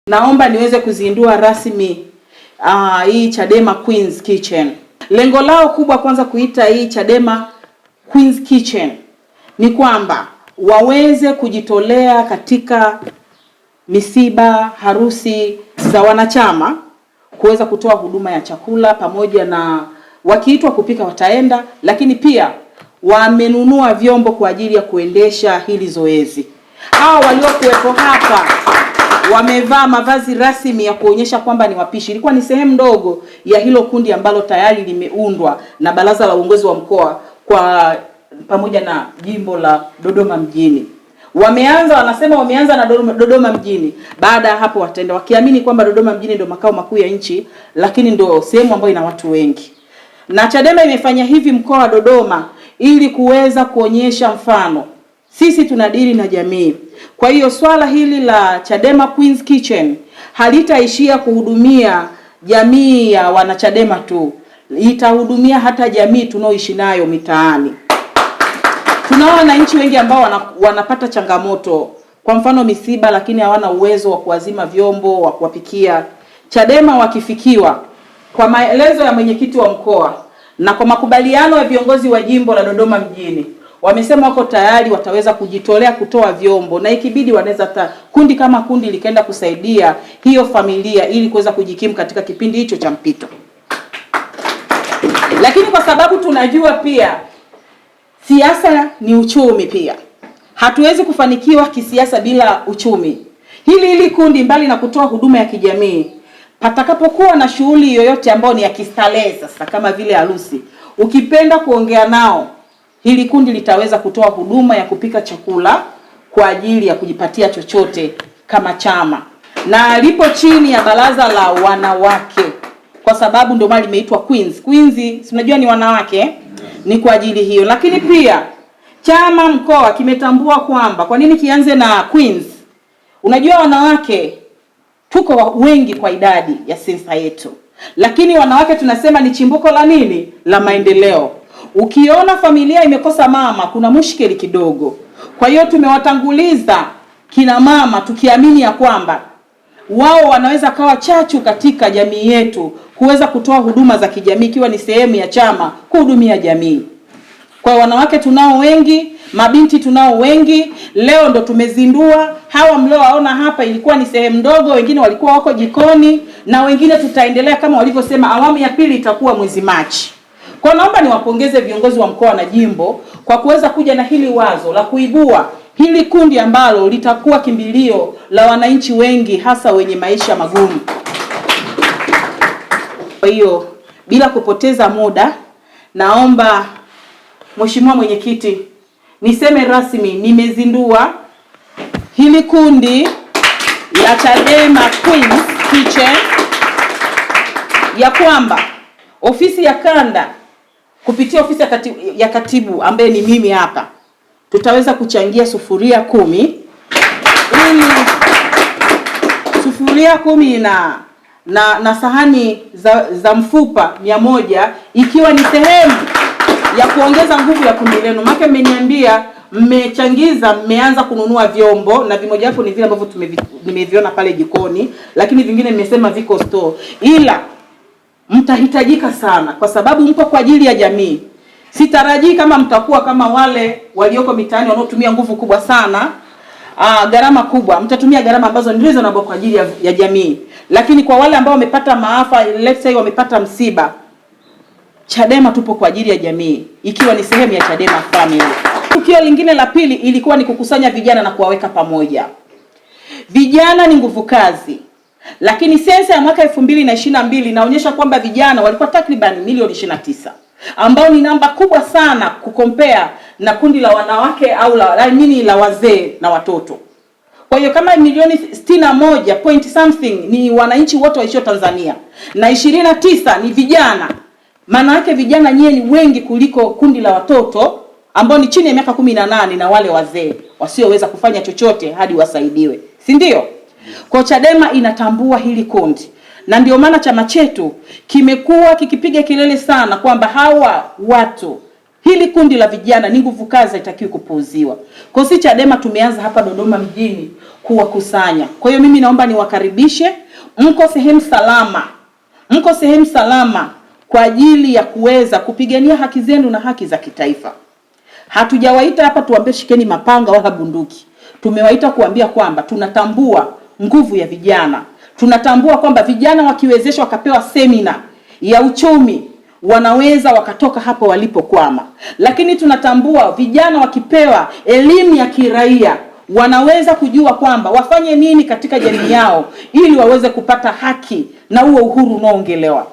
Naomba niweze kuzindua rasmi hii Chadema Queen's Kitchen. Lengo lao kubwa kwanza kuita hii Chadema Queen's Kitchen ni kwamba waweze kujitolea katika misiba, harusi za wanachama, kuweza kutoa huduma ya chakula pamoja na wakiitwa kupika wataenda, lakini pia wamenunua vyombo kwa ajili ya kuendesha hili zoezi. Hao waliokuwepo hapa wamevaa mavazi rasmi ya kuonyesha kwamba ni wapishi. Ilikuwa ni sehemu ndogo ya hilo kundi ambalo tayari limeundwa na Baraza la Uongozi wa Mkoa kwa pamoja na jimbo la Dodoma mjini. Wanasema wameanza na Dodoma mjini. Baada ya hapo wataenda, wakiamini kwamba Dodoma mjini ndio makao makuu ya nchi, lakini ndio sehemu ambayo ina watu wengi. Na Chadema imefanya hivi mkoa wa Dodoma ili kuweza kuonyesha mfano. Sisi tunadili na jamii. Kwa hiyo swala hili la Chadema Queen's Kitchen halitaishia kuhudumia jamii ya wanachadema tu. Itahudumia hata jamii tunaoishi nayo mitaani. Tunao wananchi wengi ambao wanapata changamoto, kwa mfano misiba, lakini hawana uwezo wa kuazima vyombo, wa kuwapikia. Chadema wakifikiwa kwa maelezo ya mwenyekiti wa mkoa na kwa makubaliano ya viongozi wa jimbo la Dodoma mjini, wamesema wako tayari, wataweza kujitolea kutoa vyombo, na ikibidi wanaweza kundi kama kundi likaenda kusaidia hiyo familia ili kuweza kujikimu katika kipindi hicho cha mpito. Lakini kwa sababu tunajua pia siasa ni uchumi pia, hatuwezi kufanikiwa kisiasa bila uchumi. Hili kundi mbali na kutoa huduma ya kijamii, patakapokuwa na shughuli yoyote ambayo ni ya kistarehe, sasa kama vile harusi, ukipenda kuongea nao, hili kundi litaweza kutoa huduma ya kupika chakula kwa ajili ya kujipatia chochote kama chama, na lipo chini ya baraza la wanawake, kwa sababu ndio mali imeitwa Queens. Queens unajua ni wanawake, ni kwa ajili hiyo. Lakini pia chama mkoa kimetambua kwamba kwa nini kianze na Queens. Unajua wanawake tuko wengi kwa idadi ya sensa yetu, lakini wanawake tunasema ni chimbuko la nini? La maendeleo. Ukiona familia imekosa mama, kuna mushkeli kidogo. Kwa hiyo tumewatanguliza kina mama, tukiamini ya kwamba wao wanaweza kawa chachu katika jamii yetu kuweza kutoa huduma za kijamii, ikiwa ni sehemu ya chama kuhudumia jamii. Kwa wanawake tunao wengi, mabinti tunao wengi. Leo ndo tumezindua. Hawa mliowaona hapa ilikuwa ni sehemu ndogo, wengine walikuwa wako jikoni, na wengine tutaendelea kama walivyosema, awamu ya pili itakuwa mwezi Machi. Kwa naomba niwapongeze viongozi wa mkoa na jimbo kwa kuweza kuja na hili wazo la kuibua hili kundi ambalo litakuwa kimbilio la wananchi wengi, hasa wenye maisha magumu. Kwa hiyo bila kupoteza muda, naomba Mheshimiwa Mwenyekiti, niseme rasmi nimezindua hili kundi la Chadema Queen's Kitchen, ya kwamba ofisi ya kanda kupitia ofisi ya katibu ambaye ni mimi hapa, tutaweza kuchangia sufuria 10, ili sufuria 10 na sahani za mfupa 100, ikiwa ni sehemu ya kuongeza nguvu ya kundi lenu. Maana mmeniambia mmechangiza, mmeanza kununua vyombo, na vimoja hapo ni vile ambavyo nimeviona pale jikoni, lakini vingine nimesema viko store, ila mtahitajika sana kwa sababu mpo kwa ajili ya jamii. Sitarajii kama mtakuwa kama wale walioko mitaani wanaotumia nguvu kubwa sana, gharama kubwa. Mtatumia gharama ambazo ni reasonable kwa ajili ya jamii. Lakini kwa wale ambao wamepata maafa, let's say wamepata msiba, Chadema tupo kwa ajili ya jamii, ikiwa ni sehemu ya Chadema family. Tukio lingine la pili ilikuwa ni kukusanya vijana na kuwaweka pamoja. Vijana ni nguvu kazi. Lakini sensa ya mwaka 2022 inaonyesha kwamba vijana walikuwa takriban milioni 29, ambao ni namba kubwa sana kukompea na kundi la wanawake au la wazee na watoto. Kwa hiyo kama milioni 61 point something ni wananchi wote waishio Tanzania na 29 ni vijana, maana yake vijana nyie ni wengi kuliko kundi la watoto ambao ni chini ya miaka 18 na wale wazee wasioweza kufanya chochote hadi wasaidiwe, si ndio? Kwa Chadema inatambua hili kundi, na ndio maana chama chetu kimekuwa kikipiga kelele sana kwamba hawa watu, hili kundi la vijana ni nguvu kazi, haitakiwi kupuuziwa. Kwa si Chadema tumeanza hapa Dodoma mjini kuwakusanya. Kwa hiyo mimi naomba niwakaribishe, mko sehemu salama kwa ajili ya kuweza kupigania haki zenu na haki za kitaifa. Hatujawaita hapa tuambie shikeni mapanga wala bunduki. Tumewaita kuambia kwamba tunatambua nguvu ya vijana. Tunatambua kwamba vijana wakiwezeshwa wakapewa semina ya uchumi wanaweza wakatoka hapo walipokwama. Lakini tunatambua vijana wakipewa elimu ya kiraia wanaweza kujua kwamba wafanye nini katika jamii yao ili waweze kupata haki na huo uhuru unaoongelewa.